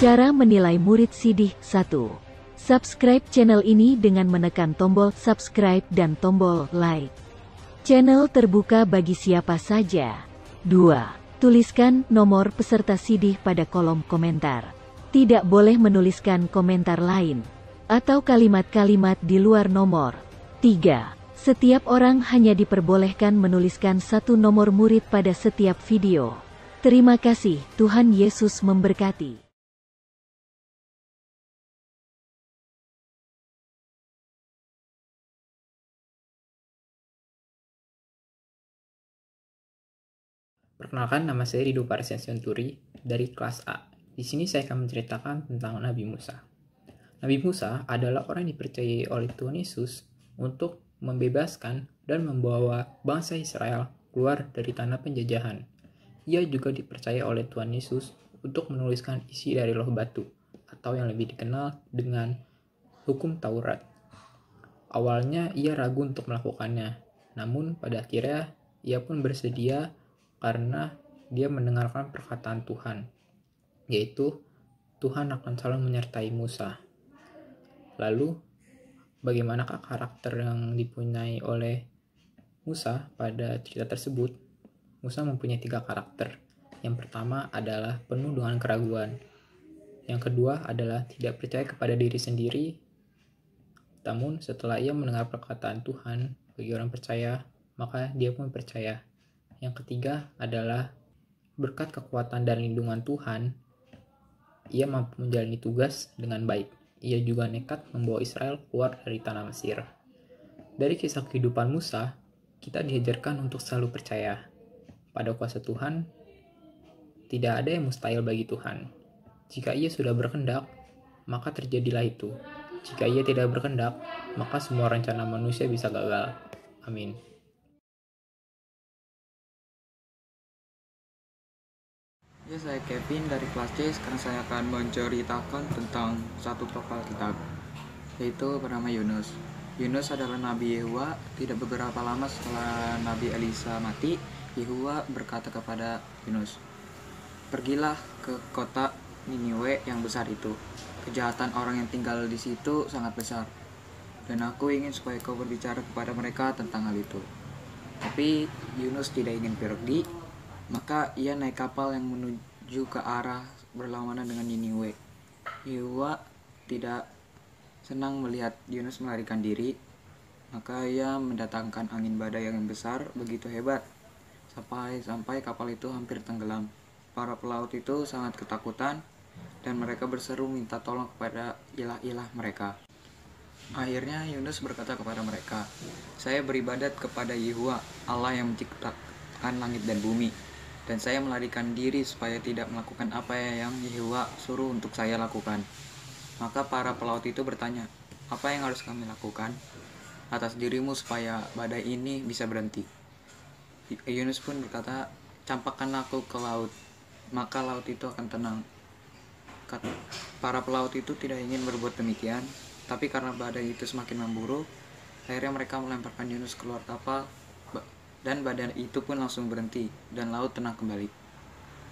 Cara menilai murid Sidih. 1. Subscribe channel ini dengan menekan tombol subscribe dan tombol like. Channel terbuka bagi siapa saja. 2. Tuliskan nomor peserta Sidih pada kolom komentar. Tidak boleh menuliskan komentar lain atau kalimat-kalimat di luar nomor. 3. Setiap orang hanya diperbolehkan menuliskan satu nomor murid pada setiap video. Terima kasih, Tuhan Yesus memberkati. Perkenalkan, nama saya Rido Parsian Senturi dari kelas A. Di sini saya akan menceritakan tentang Nabi Musa. Nabi Musa adalah orang yang dipercayai oleh Tuhan Yesus untuk membebaskan dan membawa bangsa Israel keluar dari tanah penjajahan. Ia juga dipercaya oleh Tuhan Yesus untuk menuliskan isi dari Loh Batu, atau yang lebih dikenal dengan Hukum Taurat. Awalnya ia ragu untuk melakukannya, namun pada akhirnya ia pun bersedia karena dia mendengarkan perkataan Tuhan, yaitu Tuhan akan selalu menyertai Musa. Lalu, bagaimanakah karakter yang dipunyai oleh Musa pada cerita tersebut? Musa mempunyai 3 karakter. Yang pertama adalah penuh dengan keraguan. Yang kedua adalah tidak percaya kepada diri sendiri. Namun setelah ia mendengar perkataan Tuhan bagi orang percaya, maka dia pun percaya. Yang ketiga adalah berkat kekuatan dan lindungan Tuhan, ia mampu menjalani tugas dengan baik. Ia juga nekat membawa Israel keluar dari tanah Mesir. Dari kisah kehidupan Musa, kita diajarkan untuk selalu percaya pada kuasa Tuhan. Tidak ada yang mustahil bagi Tuhan. Jika ia sudah berkehendak, maka terjadilah itu. Jika ia tidak berkehendak, maka semua rencana manusia bisa gagal. Amin. Ya, saya Kevin dari kelas C. Sekarang saya akan menceritakan tentang satu tokoh Alkitab, yaitu bernama Yunus. Yunus adalah Nabi Yehua. Tidak beberapa lama setelah Nabi Elisa mati, Yehua berkata kepada Yunus, "Pergilah ke kota Niniwe yang besar itu. Kejahatan orang yang tinggal di situ sangat besar, dan aku ingin supaya kau berbicara kepada mereka tentang hal itu." Tapi Yunus tidak ingin pergi, maka ia naik kapal yang menuju ke arah berlawanan dengan Niniwe. Yehua tidak senang melihat Yunus melarikan diri, maka ia mendatangkan angin badai yang besar begitu hebat, sampai kapal itu hampir tenggelam. Para pelaut itu sangat ketakutan, dan mereka berseru minta tolong kepada ilah-ilah mereka. Akhirnya Yunus berkata kepada mereka, "Saya beribadat kepada Yehua, Allah yang menciptakan langit dan bumi. Dan saya melarikan diri supaya tidak melakukan apa yang Yehua suruh untuk saya lakukan." Maka para pelaut itu bertanya, "Apa yang harus kami lakukan atas dirimu supaya badai ini bisa berhenti?" Yunus pun berkata, "Campakkan aku ke laut, maka laut itu akan tenang." Para pelaut itu tidak ingin berbuat demikian, tapi karena badai itu semakin memburuk, akhirnya mereka melemparkan Yunus keluar kapal, dan badai itu pun langsung berhenti, dan laut tenang kembali.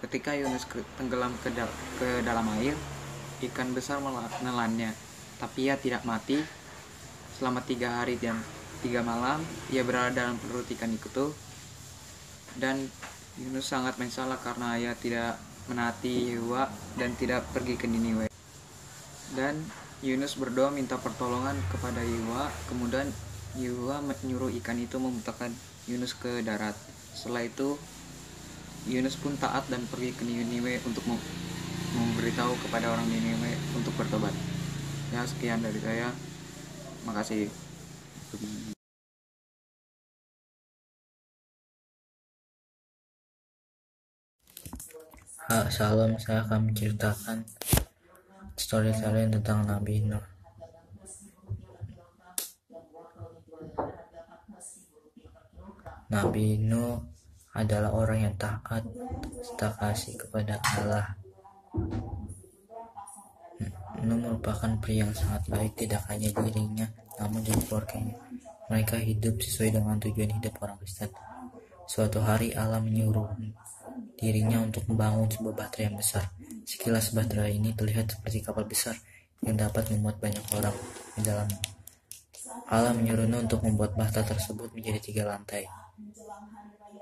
Ketika Yunus tenggelam ke dalam air, ikan besar menelannya, tapi ia tidak mati. Selama 3 hari dan 3 malam, ia berada dalam perut ikan itu, dan Yunus sangat menyesal karena ia tidak menaati Yehua dan tidak pergi ke Niniwe. Dan Yunus berdoa minta pertolongan kepada Yehua. Kemudian Yehua menyuruh ikan itu memuntahkan Yunus ke darat. Setelah itu Yunus pun taat dan pergi ke Niniwe untuk memberitahu kepada orang Niniwe untuk bertobat. Ya, sekian dari saya. Makasih. Salam, saya akan menceritakan storytelling tentang Nabi Nuh. Nabi Nuh adalah orang yang taat serta kasih kepada Allah. Nuh merupakan pria yang sangat baik, tidak hanya dirinya, namun juga keluarganya. Mereka hidup sesuai dengan tujuan hidup orang Kristen. Suatu hari Allah menyuruh dirinya untuk membangun sebuah bahtera yang besar. Sekilas bahtera ini terlihat seperti kapal besar yang dapat memuat banyak orang di dalamnya. Allah menyuruh Nuh untuk membuat bahtera tersebut menjadi 3 lantai.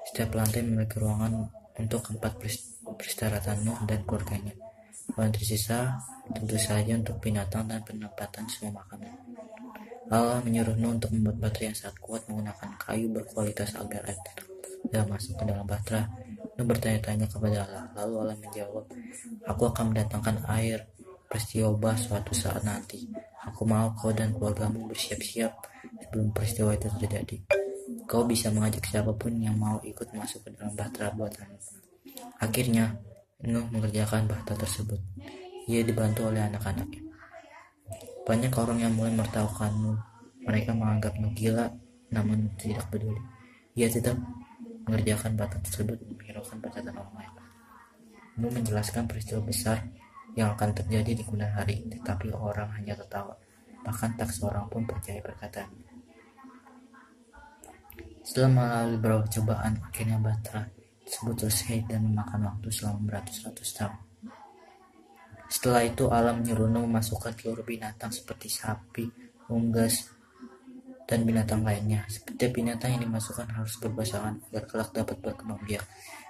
Setiap lantai memiliki ruangan untuk 4 peristirahatan Nuh dan keluarganya. Ruangan tersisa tentu saja untuk binatang dan penempatan semua makanan. Allah menyuruh Nuh untuk membuat bahtera yang sangat kuat menggunakan kayu berkualitas agar air tidak masuk ke dalam bahtera. Nuh bertanya-tanya kepada Allah, lalu Allah menjawab, "Aku akan mendatangkan air peristiwa suatu saat nanti. Aku mau kau dan keluargamu bersiap-siap sebelum peristiwa itu terjadi. Kau bisa mengajak siapapun yang mau ikut masuk ke dalam bahtera buatanmu." Akhirnya, Nuh mengerjakan bahtera tersebut. Ia dibantu oleh anak-anaknya. Banyak orang yang mulai menertawakan Nuh. Mereka menganggap Nuh gila, namun tidak peduli. Ia tetap mengerjakan bahtera tersebut dan menghiraukan perkataan orang lain. Nuh menjelaskan peristiwa besar yang akan terjadi di kemudian hari, tetapi orang hanya tertawa. Bahkan tak seorang pun percaya perkataannya. Setelah melalui beberapa cobaan, akhirnya bahtera tersebut selesai dan memakan waktu selama beratus-ratus tahun. Setelah itu Allah menyuruh Nuh memasukkan seluruh binatang seperti sapi, unggas, dan binatang lainnya. Setiap binatang yang dimasukkan harus berpasangan agar kelak dapat berkembang biak,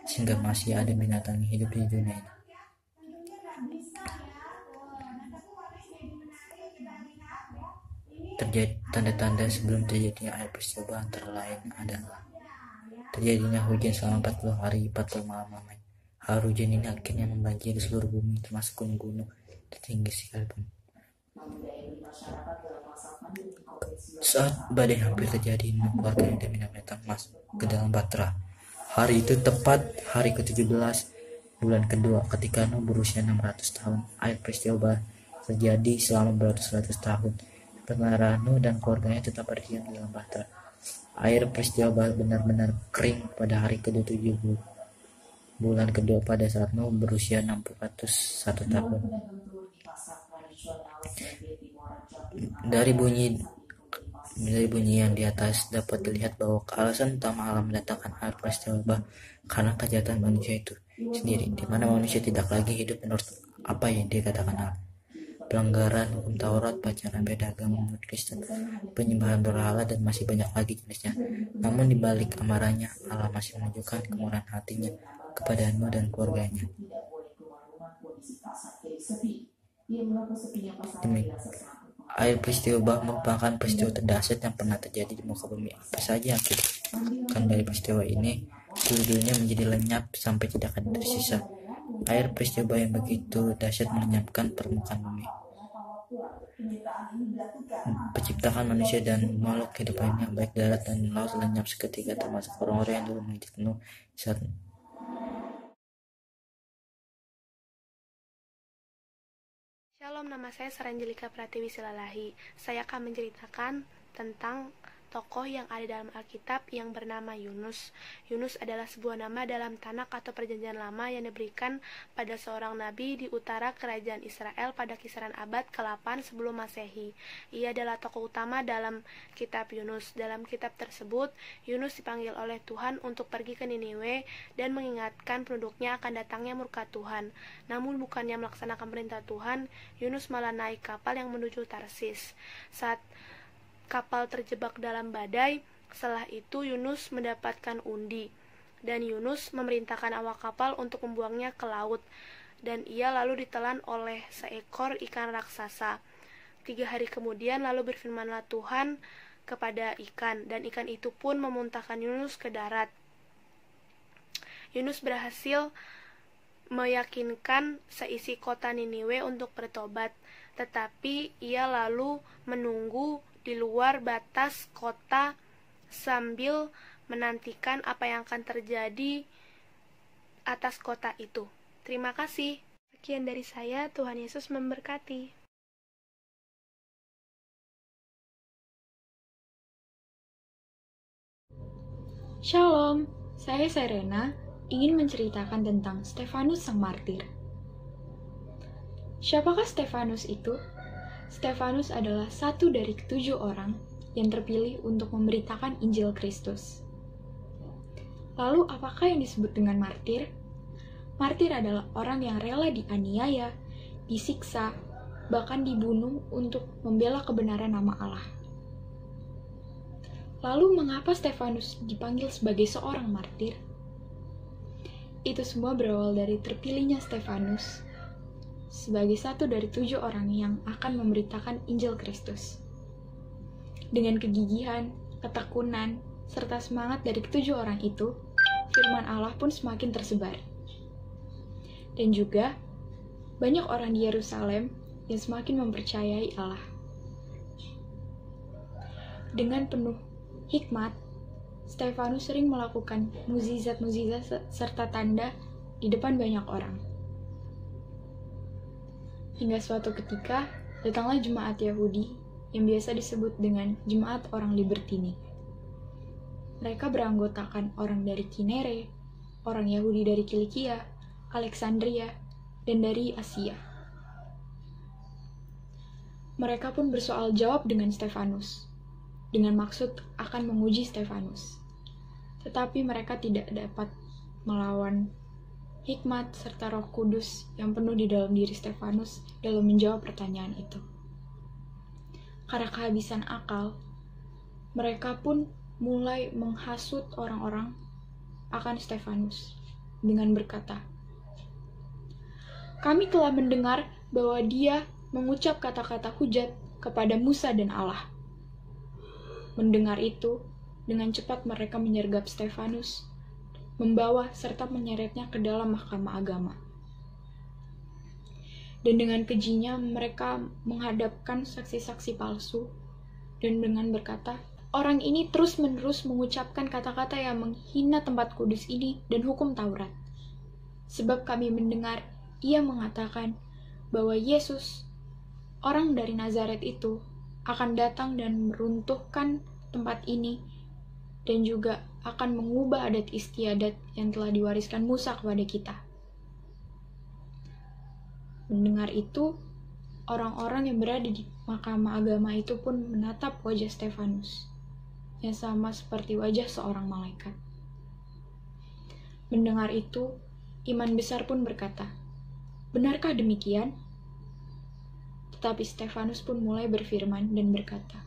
sehingga masih ada binatang yang hidup di dunia ini. Tanda-tanda sebelum terjadinya air peristiwa antara lain adalah terjadinya hujan selama 40 hari 40 malam lamanya. Air hujan ini akhirnya membanjiri seluruh bumi termasuk gunung-gunung dan tinggi sekalipun. Saat badai hampir terjadi, Nuh, keluarganya dan binatang masuk ke dalam bahtera. Hari itu tepat hari ke-17 bulan kedua ketika Nuh berusia 600 tahun. Air peristiwa terjadi selama beratus-ratus tahun. Sementara Nuh dan keluarganya tetap berdiam di dalam bahtera. Air peristiwa benar-benar kering pada hari ke-7 bulan kedua pada saat Nuh berusia 601 tahun. Dari bunyi yang di atas dapat dilihat bahwa alasan utama Allah mendatangkan air peristiwa karena kejahatan manusia itu sendiri, di mana manusia tidak lagi hidup menurut apa yang dikatakan Allah. Pelanggaran hukum Taurat, pacaran beda agama menurut Kristen, penyembahan berhala, dan masih banyak lagi jenisnya. Namun di balik amarahnya, Allah masih menunjukkan kemurahan hatinya kepada Nuh dan keluarganya. Air peristiwa merupakan peristiwa terdahsyat yang pernah terjadi di muka bumi. Apa saja akibatkan dari peristiwa ini, seluruh dunia menjadi lenyap sampai tidak ada tersisa. Air peristiwa yang begitu dahsyat melenyapkan permukaan bumi, penciptaan manusia dan makhluk hidup lainnya baik darat dan laut lenyap seketika, termasuk orang-orang yang dulu mengejek Nuh saat Shalom, nama saya Saranjelika Pratiwi Silalahi. Saya akan menceritakan tentang tokoh yang ada dalam Alkitab yang bernama Yunus. Yunus adalah sebuah nama dalam Tanakh atau Perjanjian Lama yang diberikan pada seorang nabi di utara kerajaan Israel pada kisaran abad ke-8 sebelum Masehi. Ia adalah tokoh utama dalam kitab Yunus. Dalam kitab tersebut, Yunus dipanggil oleh Tuhan untuk pergi ke Niniwe dan mengingatkan penduduknya akan datangnya murka Tuhan. Namun bukannya melaksanakan perintah Tuhan, Yunus malah naik kapal yang menuju Tarsis. Saat kapal terjebak dalam badai, setelah itu Yunus mendapatkan undi, dan Yunus memerintahkan awak kapal untuk membuangnya ke laut, dan ia lalu ditelan oleh seekor ikan raksasa. 3 hari kemudian lalu berfirmanlah Tuhan kepada ikan, dan ikan itu pun memuntahkan Yunus ke darat. Yunus berhasil meyakinkan seisi kota Niniwe untuk bertobat, tetapi ia lalu menunggu di luar batas kota sambil menantikan apa yang akan terjadi atas kota itu. Terima kasih. Sekian dari saya, Tuhan Yesus memberkati. Shalom, saya Serena ingin menceritakan tentang Stefanus sang martir. Siapakah Stefanus itu? Stefanus adalah satu dari 7 orang yang terpilih untuk memberitakan Injil Kristus. Lalu apakah yang disebut dengan martir? Martir adalah orang yang rela dianiaya, disiksa, bahkan dibunuh untuk membela kebenaran nama Allah. Lalu mengapa Stefanus dipanggil sebagai seorang martir? Itu semua berawal dari terpilihnya Stefanus sebagai satu dari 7 orang yang akan memberitakan Injil Kristus. Dengan kegigihan, ketekunan, serta semangat dari ke-7 orang itu, firman Allah pun semakin tersebar. Dan juga, banyak orang di Yerusalem yang semakin mempercayai Allah. Dengan penuh hikmat, Stefanus sering melakukan mukjizat-mukjizat serta tanda di depan banyak orang. Hingga suatu ketika, datanglah jemaat Yahudi yang biasa disebut dengan jemaat orang Libertini. Mereka beranggotakan orang dari Kinere, orang Yahudi dari Kilikia, Alexandria, dan dari Asia. Mereka pun bersoal jawab dengan Stefanus, dengan maksud akan menguji Stefanus. Tetapi mereka tidak dapat melawan hikmat serta Roh Kudus yang penuh di dalam diri Stefanus dalam menjawab pertanyaan itu. Karena kehabisan akal, mereka pun mulai menghasut orang-orang akan Stefanus dengan berkata, "Kami telah mendengar bahwa dia mengucap kata-kata hujat kepada Musa dan Allah." Mendengar itu, dengan cepat mereka menyergap Stefanus, membawa serta menyeretnya ke dalam mahkamah agama. Dan dengan kejinya mereka menghadapkan saksi-saksi palsu, dan dengan berkata, "Orang ini terus-menerus mengucapkan kata-kata yang menghina tempat kudus ini dan hukum Taurat. Sebab kami mendengar ia mengatakan bahwa Yesus, orang dari Nazaret itu, akan datang dan meruntuhkan tempat ini dan juga akan mengubah adat istiadat yang telah diwariskan Musa kepada kita." Mendengar itu, orang-orang yang berada di mahkamah agama itu pun menatap wajah Stefanus, yang sama seperti wajah seorang malaikat. Mendengar itu, imam besar pun berkata, "Benarkah demikian?" Tetapi Stefanus pun mulai berfirman dan berkata,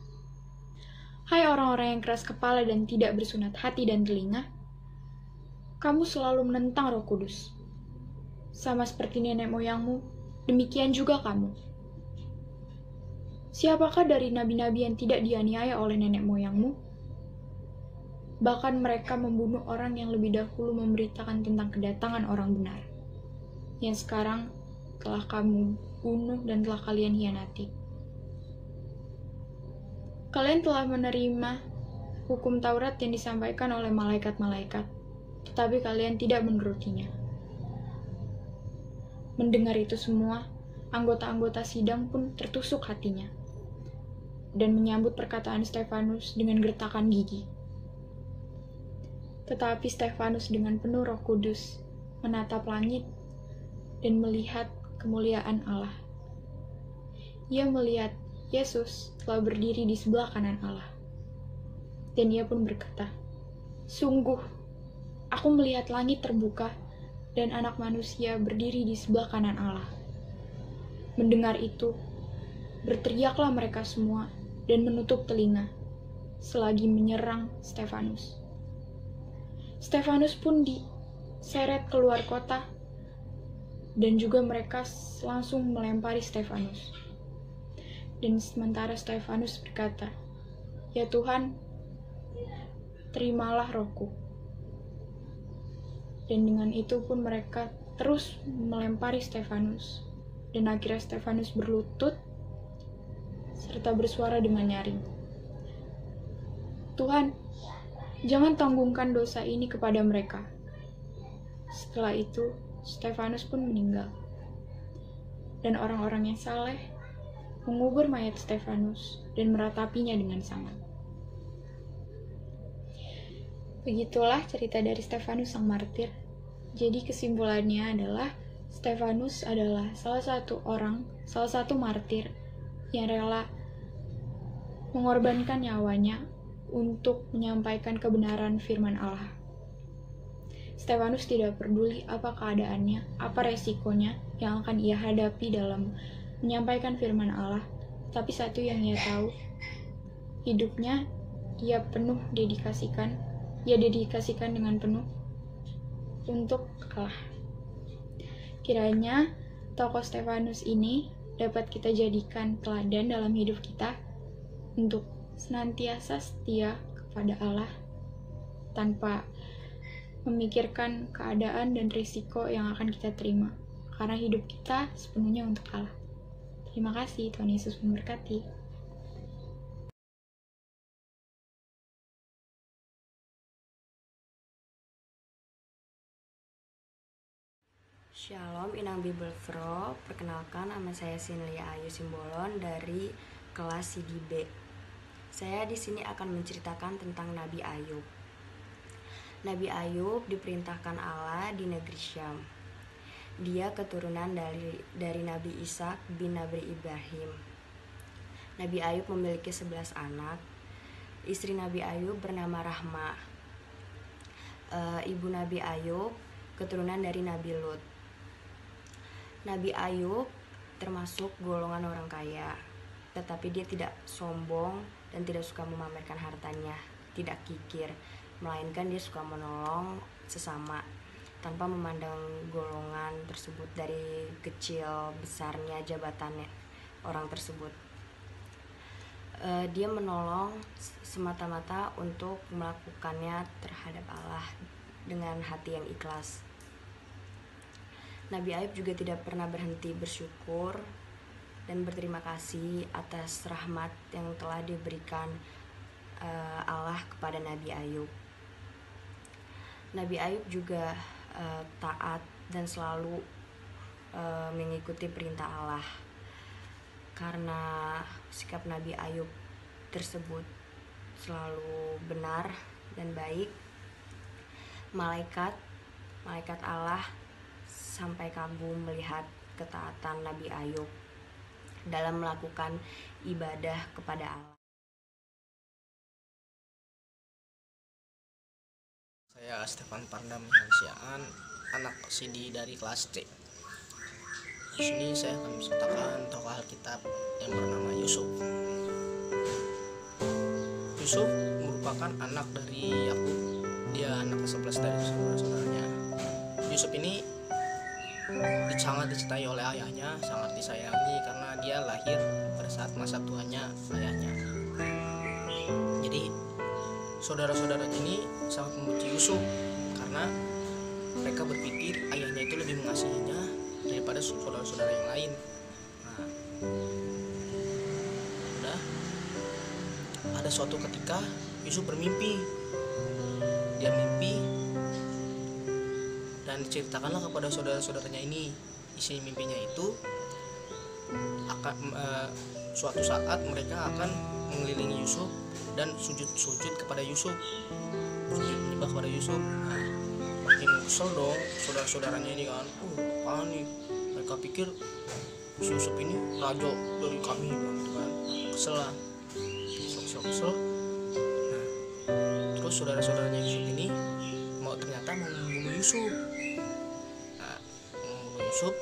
"Hai orang-orang yang keras kepala dan tidak bersunat hati dan telinga, kamu selalu menentang Roh Kudus. Sama seperti nenek moyangmu, demikian juga kamu. Siapakah dari nabi-nabi yang tidak dianiaya oleh nenek moyangmu? Bahkan mereka membunuh orang yang lebih dahulu memberitakan tentang kedatangan orang benar, yang sekarang telah kamu bunuh dan telah kalian hianati. Kalian telah menerima hukum Taurat yang disampaikan oleh malaikat-malaikat, tetapi kalian tidak menurutinya." Mendengar itu semua, anggota-anggota sidang pun tertusuk hatinya, dan menyambut perkataan Stefanus dengan gertakan gigi. Tetapi Stefanus dengan penuh Roh Kudus menatap langit dan melihat kemuliaan Allah. Ia melihat Yesus telah berdiri di sebelah kanan Allah. Dan ia pun berkata, "Sungguh, aku melihat langit terbuka dan Anak Manusia berdiri di sebelah kanan Allah." Mendengar itu, berteriaklah mereka semua dan menutup telinga selagi menyerang Stefanus. Stefanus pun diseret keluar kota, dan juga mereka langsung melempari Stefanus. Dan sementara Stefanus berkata, "Ya Tuhan, terimalah rohku." Dan dengan itu pun mereka terus melempari Stefanus. Dan akhirnya Stefanus berlutut serta bersuara dengan nyaring, "Tuhan, jangan tanggungkan dosa ini kepada mereka." Setelah itu, Stefanus pun meninggal. Dan orang-orang yang saleh mengubur mayat Stefanus dan meratapinya dengan sangat. Begitulah cerita dari Stefanus sang martir. Jadi kesimpulannya adalah Stefanus adalah salah satu martir yang rela mengorbankan nyawanya untuk menyampaikan kebenaran firman Allah. Stefanus tidak peduli apa keadaannya, apa resikonya yang akan ia hadapi dalam menyampaikan firman Allah, tapi satu yang ia tahu, hidupnya ia dedikasikan dengan penuh untuk Allah. Kiranya tokoh Stefanus ini dapat kita jadikan teladan dalam hidup kita untuk senantiasa setia kepada Allah tanpa memikirkan keadaan dan risiko yang akan kita terima, karena hidup kita sepenuhnya untuk Allah. Terima kasih, Tuhan Yesus memberkati. Shalom, Inang Bible Pro. Perkenalkan, nama saya Sinlia Ayu Simbolon dari kelas CDB. Saya di sini akan menceritakan tentang Nabi Ayub. Nabi Ayub diperintahkan Allah di negeri Syam. Dia keturunan dari Nabi Ishak bin Nabi Ibrahim. Nabi Ayub memiliki 11 anak. Istri Nabi Ayub bernama Rahma. Ibu Nabi Ayub keturunan dari Nabi Lut. Nabi Ayub termasuk golongan orang kaya, tetapi dia tidak sombong dan tidak suka memamerkan hartanya, tidak kikir, melainkan dia suka menolong sesama tanpa memandang golongan tersebut dari kecil besarnya jabatannya orang tersebut. Dia menolong semata-mata untuk melakukannya terhadap Allah dengan hati yang ikhlas. Nabi Ayub juga tidak pernah berhenti bersyukur dan berterima kasih atas rahmat yang telah diberikan Allah kepada Nabi Ayub. Nabi Ayub juga taat dan selalu mengikuti perintah Allah. Karena sikap Nabi Ayub tersebut selalu benar dan baik, malaikat Allah sampai kagum melihat ketaatan Nabi Ayub dalam melakukan ibadah kepada Allah. Saya Stefan Pardam Hansiaan, anak CD dari kelas C. Di sini saya akan menceritakan tokoh Alkitab yang bernama Yusuf. Yusuf merupakan anak dari Yakub. Dia anak ke-11 dari saudara-saudaranya. Yusuf ini sangat dicintai oleh ayahnya, sangat disayangi karena dia lahir pada saat masa tuanya ayahnya. Jadi saudara-saudaranya ini sangat membenci Yusuf karena mereka berpikir ayahnya itu lebih mengasihinya daripada saudara-saudara yang lain. Nah, ada suatu ketika Yusuf bermimpi. Dia mimpi dan diceritakanlah kepada saudara-saudaranya ini. Isi mimpinya itu akan suatu saat mereka akan mengelilingi Yusuf dan sujud kepada Yusuf, sujud menyembah kepada Yusuf. Nah, makin kesel dong saudara-saudaranya ini kan. Apaan nih? Mereka pikir si Yusuf ini raja dari kami gitu kan. Kesel lah, kesel. Nah, terus saudara-saudaranya Yusuf ini ternyata mau membunuh Yusuf. Nah, membunuh Yusuf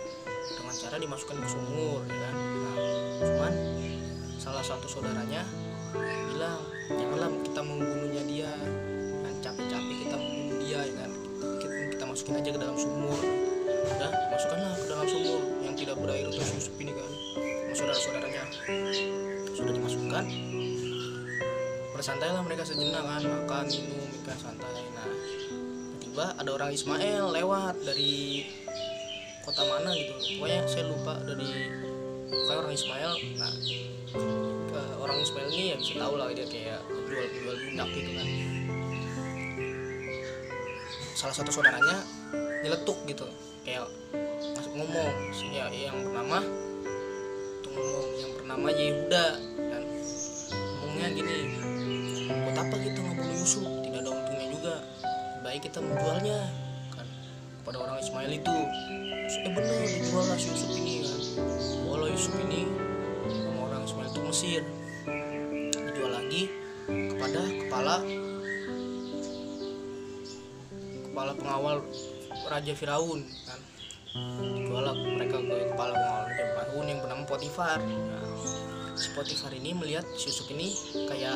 dengan cara dimasukkan ke sumur, ya kan. Nah, cuman salah satu saudaranya bilang, janganlah kita membunuhnya dia, dan capek-capek kita membunuh dia, ya kan. Kita masukin aja ke dalam sumur. Udah, masukkanlah ke dalam sumur yang tidak berair untuk Yusuf ini kan. Sama saudara-saudaranya sudah dimasukkan. Bersantailah mereka sejenak kan, makan, minum, ikan santai. Nah, tiba-tiba ada orang Ismail lewat dari kota mana gitu. Pokoknya saya lupa dari kayak orang Ismail. Nah, orang Ismail ini ya bisa tahu lah dia kayak jual budak gitu kan. Salah satu saudaranya nyeletuk gitu, kayak masuk ngomong ya yang bernama Yehuda dan ngomongnya gini, buat apa kita ngebunuh Yusuf, tidak ada untungnya juga, baik kita menjualnya kan kepada orang Ismail itu. Bener dijual lah Yusuf ini kan, bola Yusuf ini sama orang Ismail itu Mesir, dijual lagi kepada kepala kepala pengawal Raja Firaun kan. Dijual mereka ke kepala pengawal Raja Firaun yang bernama Potifar. Nah, si Potifar ini melihat si Yusuf ini kayak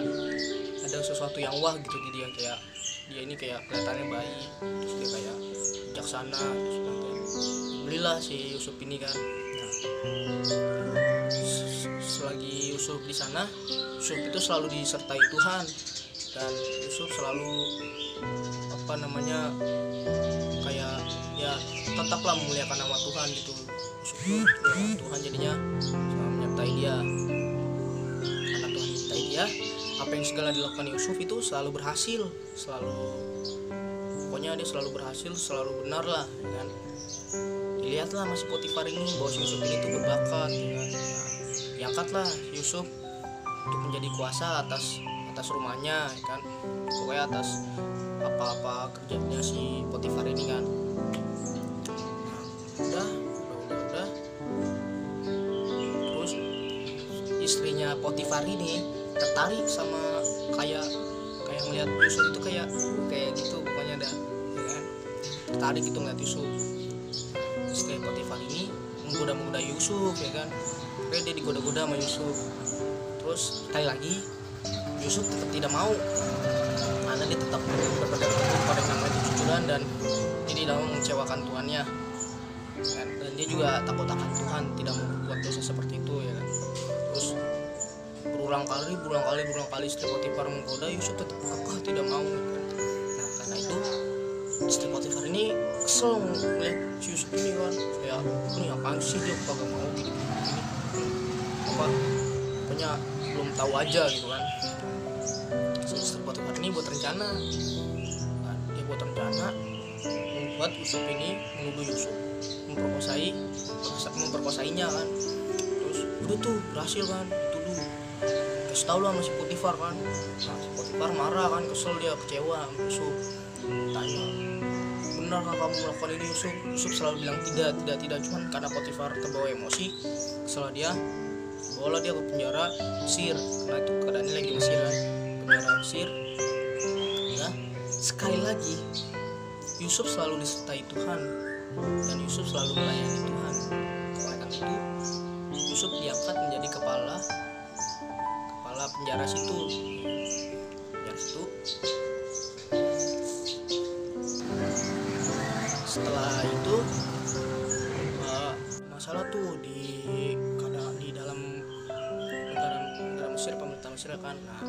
ada sesuatu yang wah gitu di dia, kayak dia ini kayak kelihatannya baik, terus dia kayak bijaksana, terus belilah si Yusuf ini kan. Nah, selagi Yusuf di sana, Yusuf itu selalu disertai Tuhan, dan Yusuf selalu kayak ya tetaplah memuliakan nama Tuhan gitu. Yusuf Tuhan jadinya selalu menyertai dia, karena Tuhan menyertai dia. Apa yang segala dilakukan Yusuf itu selalu berhasil, pokoknya dia selalu berhasil, selalu benar lah ya kan. Dilihatlah masih Potifar ini bahwa Yusuf ini tuh berbakat ya kan. Nah, diangkatlah Yusuf untuk menjadi kuasa atas rumahnya ya kan, pokoknya atas apa-apa kerjanya si Potifar ini kan. Nah, udah terus istrinya Potifar ini tertarik sama kayak ngeliat Yusuf itu kayak gitu pokoknya ada ya kan, tertarik gitu ngeliat Yusuf. Istri Potifar ini menggoda Yusuf ya kan, kayak dia digoda-goda sama Yusuf. Terus sekali lagi Yusuf tetap tidak mau, karena dia tetap berpegang teguh pada namanya kejujuran dan dia tidak mau mengecewakan tuannya kan? Dan dia juga takut akan Tuhan, tidak mau berbuat dosa seperti itu ya kan. Terus berulang kali istri Potifar menggoda, Yusuf tetap kekeh tidak mau kan? Nah, karena itu istri Potifar ini kesel ngeliat si Yusuf ini kan, kayak ini apaan sih dia kagak mau gini pokoknya belum tahu aja gitu kan. Si istri Potifar ini buat rencana kan? Dia buat rencana membuat Yusuf ini menuduh Yusuf memperkosainya kan. Terus udah tuh berhasil kan, dituduh, kasih tau lah sama si Potifar kan. Nah, si Potifar marah kan, kesel, dia kecewa sama Yusuf, tanya, benarkah kamu melakukan ini Yusuf? Yusuf selalu bilang tidak. Cuman karena Potifar terbawa emosi, kesel dia, bawalah dia ke penjara Mesir, karena itu keadaannya lagi di Mesir kan, penjara Mesir. Nah, sekali lagi Yusuf selalu disertai Tuhan, dan Yusuf selalu melayani Tuhan. Oleh karena itu Yusuf diangkat menjadi kepala penjara situ. Setelah itu masalah tuh di dalam negara Mesir, pemerintah Mesir kan. Nah,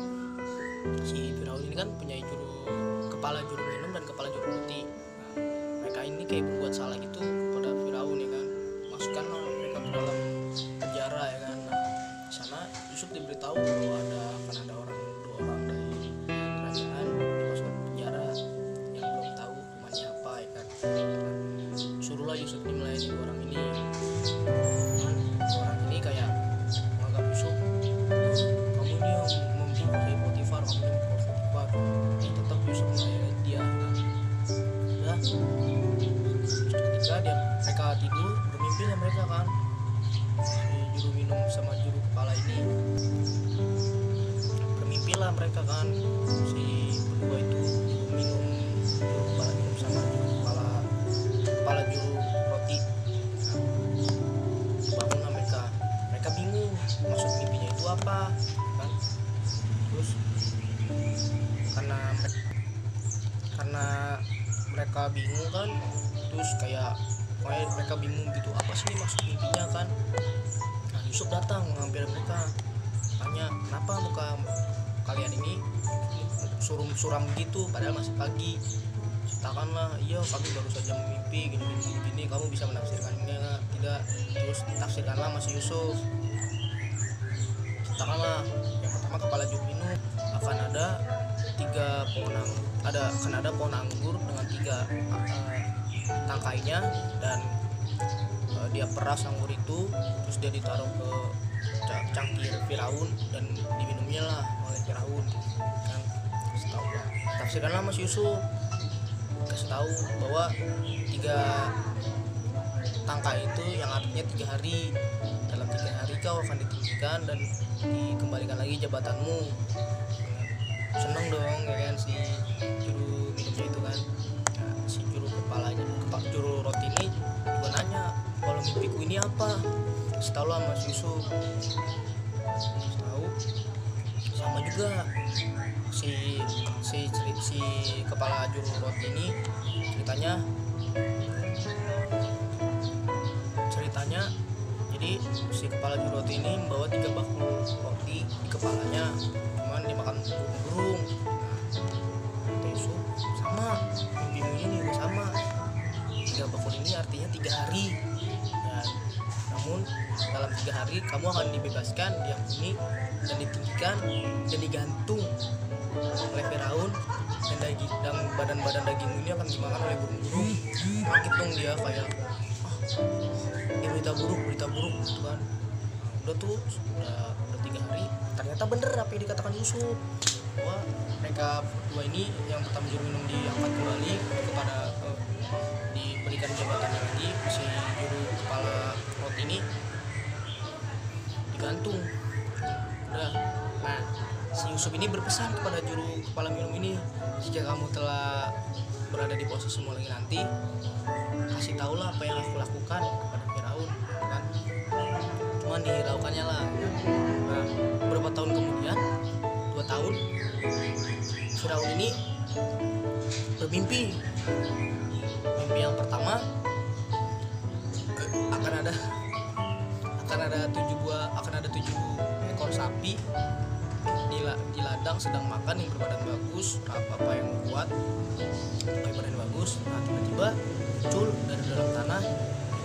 si Firaun ini kan punya kepala juru minum dan kepala juru roti. Nah, mereka ini kayak berbuat salah gitu pada Firaun ya kan, masukkan mereka ke dalam penjara ya kan. Nah, di sana Yusuf diberitahu bahwa akan ada dua orang dari kerajaan dimasukkan ke penjara yang belum tahu rumahnya apa ya kan. Nah, suruhlah Yusuf ini melayani dua orang ini. Dua orang ini kayak menganggap Yusuf, kamu ini yang memperkosa Potifar, tetap Yusuf melayani dia. Nah, ketika mereka tidur bermimpi lah mereka kan, si juru minum sama juru kepala ini bermimpilah mereka kan, si berdua itu juru minum sama juru kepala juru roti. Bangunlah mereka bingung maksud mimpinya itu apa kan. Terus karena mereka bingung kan, terus kayak mereka bingung gitu, apa sih maksud mimpinya kan. Nah, Yusuf datang menghampiri mereka, tanya, kenapa muka kalian ini suram gitu padahal masih pagi? Ceritakanlah. Iya, kami baru saja memimpi gini, kamu bisa menafsirkannya tidak? Terus ditafsirkanlah masih Yusuf. Ceritakanlah, yang pertama kepala juru minum akan ada pohon anggur dengan 3 tangkainya, dan dia peras anggur itu, terus dia ditaruh ke cangkir Firaun dan diminumnya lah oleh Firaun kan. Tafsirkanlah Mas Yusuf, kasih tahu bahwa 3 tangkai itu yang artinya 3 hari. Dalam 3 hari kau akan ditinggikan dan dikembalikan lagi jabatanmu. Seneng dong ya kan si juru minumnya itu kan. Nah, si juru roti ini juga nanya, kalau mimpiku ini apa, kasih tahu lah Mas Yusuf. Kasih tahu sama juga si kepala juru roti ini ceritanya jadi si kepala juru roti ini membawa 3 bakul roti di kepalanya, cuman dimakan burung. Nah, Yusuf sama, mimpinya juga sama, 3 bakul ini artinya 3 hari, namun dalam 3 hari kamu akan dibebaskan, diampuni dan ditinggikan dan digantung oleh Firaun, dan badan-badan dagingmu ini akan dimakan oleh burung-burung. Kaget dong dia, kayak ini berita buruk gitu kan. Udah 3 hari, ternyata bener apa yang dikatakan Yusuf, bahwa mereka berdua ini, yang pertama juru minum diangkat kembali kepada diberikan jabatannya lagi, si juru kepala roti ini digantung. Udah, nah si Yusuf ini berpesan kepada juru kepala minum ini, jika kamu telah berada di posisimu lagi nanti, kasih tahulah apa yang aku lakukan kepada Firaun, kan? Cuman dihiraukannya lah. Nah, beberapa tahun kemudian, 2 tahun, Firaun ini bermimpi. Mimpi yang pertama, akan ada 7 ekor sapi di ladang sedang makan, yang berbadan bagus, apa yang kuat, pakai badan bagus. Nah, tiba-tiba muncul dari dalam tanah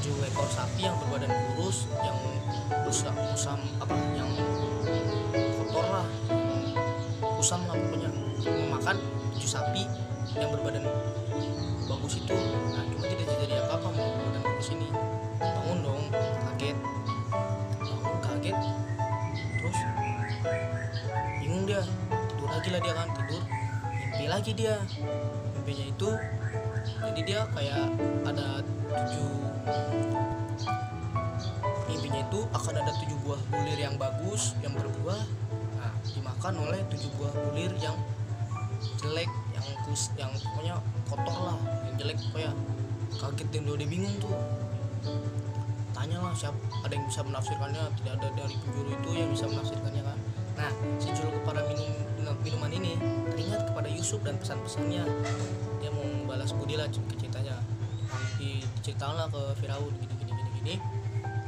7 ekor sapi yang berbadan kurus, yang yang kotor lah, kusam lah pokoknya, memakan 7 sapi yang berbadan bagus itu. Nah, cuma tidak terjadi apa-apa sama berbadan bagus ini. Bangun dong, kaget, terus bingung dia, tidur lagi lah dia kan, mimpi lagi dia. Mimpinya itu jadi dia kayak ada 7 akan ada 7 buah bulir yang bagus, yang berbuah. Nah, dimakan oleh 7 buah bulir yang jelek, yang pokoknya kotor lah, yang jelek. Pokoknya kaget dan dia bingung tuh, tanyalah siapa, ada yang bisa menafsirkannya, tidak ada dari penjuru itu yang bisa menafsirkannya kan. Nah, si juru kepala minuman ini teringat kepada Yusuf dan pesan-pesannya, dia mau membalas budi lah ceritanya. Diceritakanlah ke Firaun gini.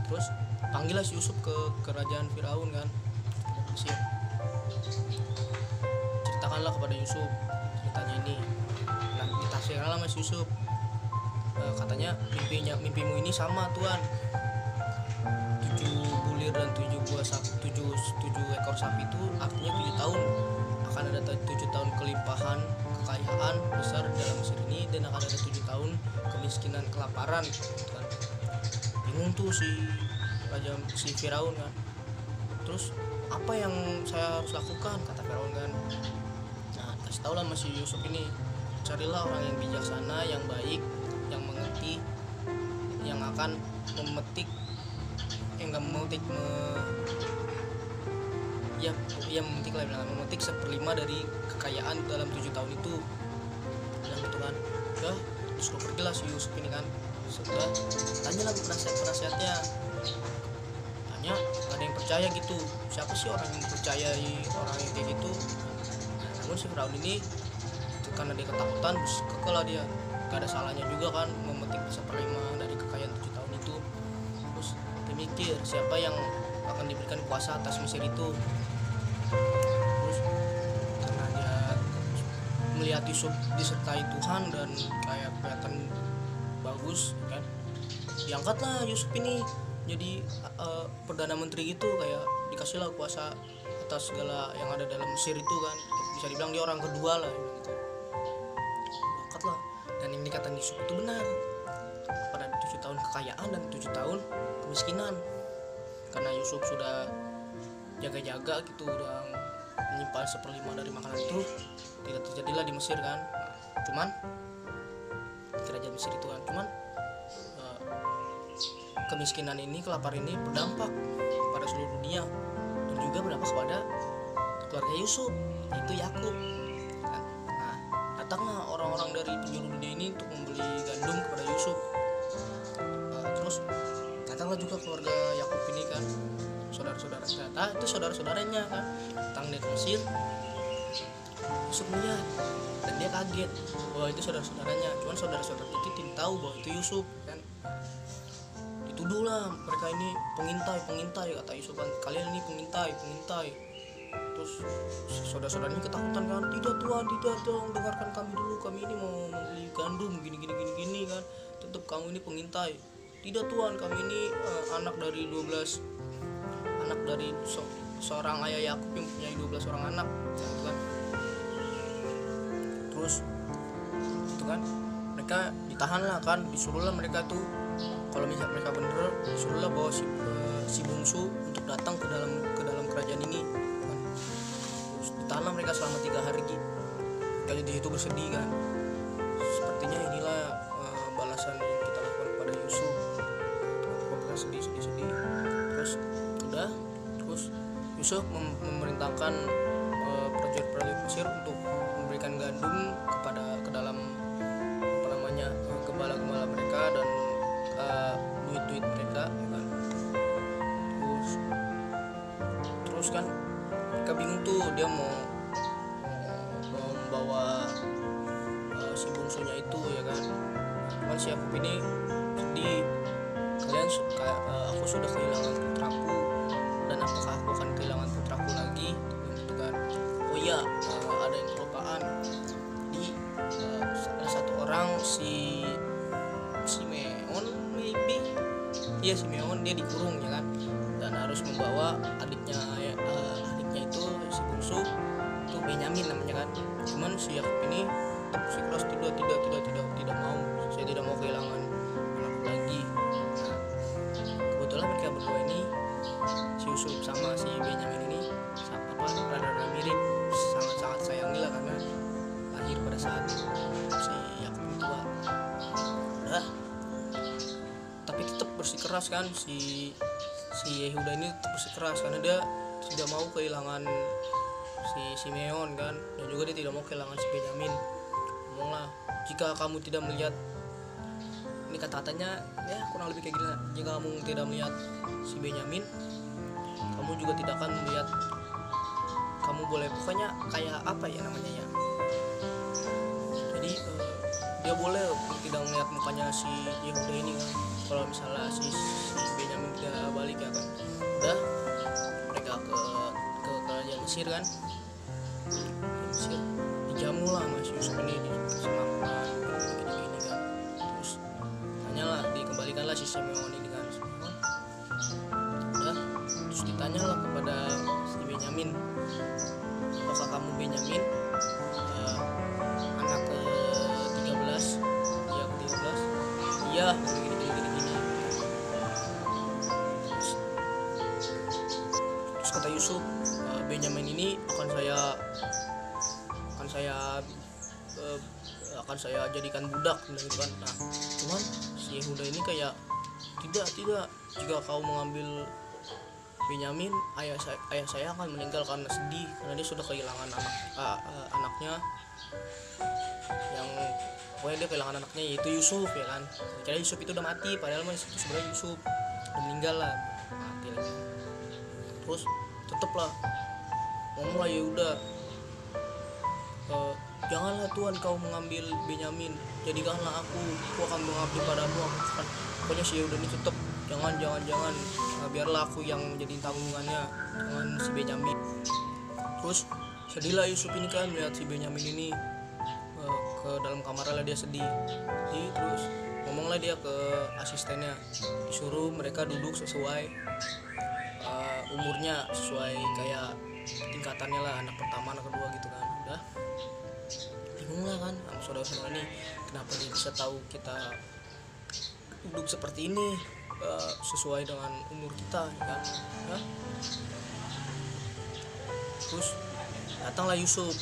Terus panggillah si Yusuf ke kerajaan Firaun kan, Mesir. Ceritakanlah kepada Yusuf ceritanya ini. Nah, ditafsirkanlah Mas Yusuf. Katanya mimpimu ini sama Tuhan, 7 bulir dan 7 ekor sapi itu artinya 7 tahun akan ada 7 tahun kelimpahan kekayaan besar dalam Mesir ini, dan akan ada 7 tahun kemiskinan, kelaparan kan. Bingung tuh si Firaun kan. Terus apa yang saya harus lakukan, kata Firaun kan. Nah, kasih tau lah masih Yusuf ini, carilah orang yang bijaksana, yang baik, yang mengerti, yang akan memetik memetik 1/5 dari kekayaan dalam 7 tahun itu. Dan gitu kan, udah disuruh pergilah si Yusuf ini kan. Sudah tanyalah penasihatnya, tanya, gak ada yang percaya gitu, siapa sih orang yang percayai orang yang kayak gitu. Namun si Firaun ini karena dia ketakutan, terus kekelah dia, gak ada salahnya juga kan memetik 1/5 dari kekayaan 7 tahun itu. Terus dia mikir siapa yang akan diberikan kuasa atas Mesir itu. Terus karena dia melihat Yusuf disertai Tuhan dan kayak kelihatan bagus kan, diangkatlah Yusuf ini jadi perdana menteri gitu, kayak dikasihlah kuasa atas segala yang ada dalam Mesir itu kan. Bisa dibilang dia orang kedua lah gitu. Diangkatlah, dan yang dikatakan Yusuf itu benar, pada 7 tahun kekayaan dan 7 tahun kemiskinan. Karena Yusuf sudah jaga-jaga gitu, udah menyimpan 1/5 dari makanan itu, tidak terjadilah di Mesir kan. Cuman di kerajaan Mesir itu kan, cuman kemiskinan ini, kelaparan ini berdampak pada seluruh dunia, dan juga berdampak kepada keluarga Yusuf, yaitu Yakub. Nah, datanglah orang orang-orang dari penjuru dunia ini untuk membeli gandum kepada Yusuf. Terus datanglah juga keluarga Yakub ini kan, saudara-saudara, ternyata itu saudara-saudaranya kan, datang dari Mesir. Yusuf melihat dan dia kaget bahwa itu saudara-saudaranya, cuman saudara-saudara itu tidak tahu bahwa itu Yusuf kan. Dituduhlah mereka ini pengintai, kata Yusuf kan, kalian ini pengintai. Terus saudara-saudaranya ketakutan kan, tidak Tuhan, tidak dong, dengarkan kami dulu, kami ini mau membeli gandum gini kan, tetap kamu ini pengintai. Tidak Tuhan, kami ini anak dari seorang ayah Yakub yang punya 12 orang anak gitu kan. Terus itu kan mereka ditahan lah kan, disuruhlah mereka tuh, kalau misalnya mereka bener, disuruhlah bawa si bungsu untuk datang ke dalam kerajaan ini kan. Terus ditahan mereka selama 3 hari. Mereka di situ bersedih kan, sepertinya inilah balasan yang kita lakukan kepada Yusuf. Mereka sedih. Terus Yusuf memerintahkan prajurit Mesir untuk memberikan gandum ke dalam gembala-gembala mereka dan duit-duit mereka ya kan. Terus kan mereka bingung tuh, dia mau membawa si bungsunya itu ya kan. Cuman si Yakub ini sedih, aku sudah kehilangan putraku, dan apakah aku akan kehilangan putraku lagi gitu kan. Oh iya, ada yang kelupaan, ada satu orang si Simeon maybe, iya Simeon, dia dikurung ya kan, dan harus membawa adiknya itu si bungsu itu Benyamin namanya kan. Cuman si Yakub ini bersikeras tidak mau, saya tidak mau kehilangan anakku lagi. Nah, kebetulan mereka berdua ini, si Yusuf sama si Benyamin ini rada mirip, sangat sayangi lah karena lahir pada saat si Yakub tua. Udah, tapi tetap bersikeras kan, si Yehuda ini tetap bersikeras karena dia tidak mau kehilangan si Simeon kan, dan juga dia tidak mau kehilangan si Benyamin. Ngomonglah, jika kamu tidak melihat, ini kata-katanya ya kurang lebih kayak gini, jika kamu tidak melihat si Benyamin, kamu juga tidak akan melihat, kamu boleh, pokoknya kayak apa ya namanya ya, jadi dia boleh tidak melihat mukanya si Yehuda ini kan, kalau misalnya si Benyamin tidak balik ya kan. Udah, mereka ke kerajaan Mesir kan, Mesir dijamu lah Mas Yusuf ini, dikasih makan gini kan. Terus tanyalah, dikembalikanlah si Simeon ini kan, Simeon. Udah, terus ditanyalah kepada si Benyamin, apakah kamu Benyamin, anak ke-13? Iya, ke-13. Iya, gini. Terus kata Yusuf, Benyamin ini akan saya jadikan budak gitu kan. Nah, cuman si Yehuda ini kayak tidak, jika kau mengambil Benyamin, ayah saya akan meninggal karena sedih, karena dia sudah kehilangan anaknya, yang pokoknya dia kehilangan anaknya yaitu Yusuf ya kan. Kira Yusuf itu udah mati, padahal itu sebenarnya Yusuf udah meninggal lah, mati lagi. Terus tetaplah ngomonglah Yehuda, janganlah Tuhan kau mengambil Benyamin, jadikanlah aku akan mengabdi padamu. Pokoknya si Yehuda ini tetap jangan, biarlah aku yang menjadi tanggungannya, jangan si Benyamin. Terus sedihlah Yusuf ini kan melihat si Benyamin ini ke dalam kamarnya lah, dia sedih. Terus ngomonglah dia ke asistennya, disuruh mereka duduk sesuai umurnya, sesuai kayak tingkatannya lah, anak pertama, anak kedua gitu kan. Udah, bingung lah kan sama saudara-saudara ini, kenapa dia bisa tahu kita duduk seperti ini, sesuai dengan umur kita kan ya? Terus datanglah Yusuf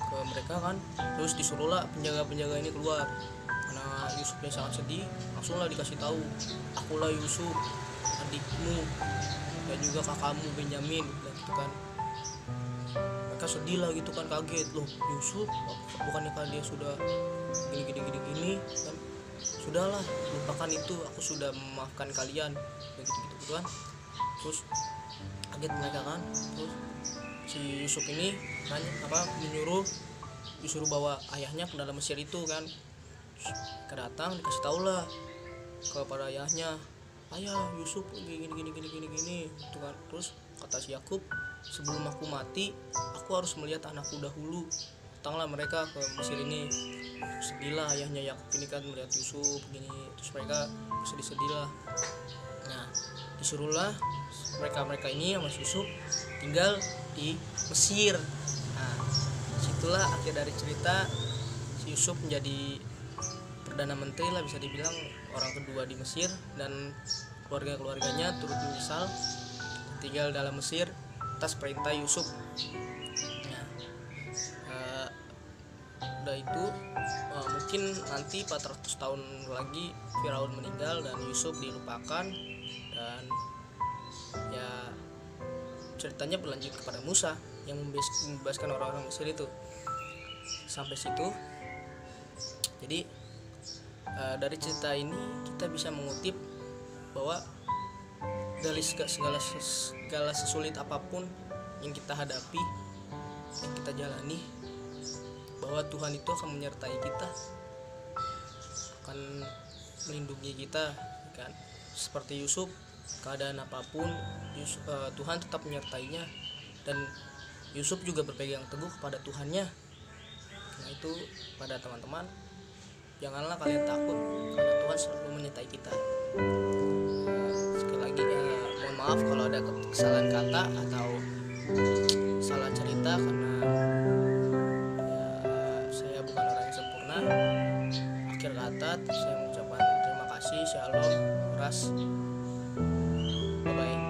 ke mereka kan. Terus disuruhlah penjaga ini keluar, karena Yusufnya sangat sedih. Langsunglah dikasih tahu, akulah Yusuf, adikmu dan juga kakakmu Benyamin gitu kan. Mereka mereka sedih lah gitu kan, kaget loh, Yusuf bukannya kan dia sudah gini kan, sudahlah lupakan itu, aku sudah memaafkan kalian gitu kan. Terus kaget mereka kan. Terus si Yusuf ini disuruh bawa ayahnya ke dalam Mesir itu kan. Kedatang dikasih tahu lah kepada ayahnya, ayah Yusuf gini gitu kan. Terus kata si Yakub, sebelum aku mati aku harus melihat anakku dahulu. Datanglah mereka ke Mesir ini. Sedihlah ayahnya Yakub ini kan melihat Yusuf begini. Terus mereka sedih lah. Nah disuruhlah mereka ini sama Yusuf tinggal di Mesir. Nah situlah akhir dari cerita. Si Yusuf menjadi perdana menteri lah, bisa dibilang orang kedua di Mesir, dan keluarganya turut menyesal tinggal dalam Mesir atas perintah Yusuf. Nah, udah itu mungkin nanti 400 tahun lagi Firaun meninggal dan Yusuf dilupakan, dan ya ceritanya berlanjut kepada Musa yang membebaskan orang-orang Mesir itu. Sampai situ. Jadi dari cerita ini kita bisa mengutip bahwa dari segala sesulit apapun yang kita hadapi, yang kita jalani, bahwa Tuhan itu akan menyertai kita, akan melindungi kita kan. Seperti Yusuf, keadaan apapun Tuhan tetap menyertainya, dan Yusuf juga berpegang teguh kepada Tuhannya. Nah itu pada teman-teman, janganlah kalian takut, karena Tuhan selalu menyertai kita. Sekali lagi mohon maaf kalau ada kesalahan kata atau salah cerita, karena saya bukan orang yang sempurna. Akhir kata saya mengucapkan terima kasih, shalom, ras, bye bye.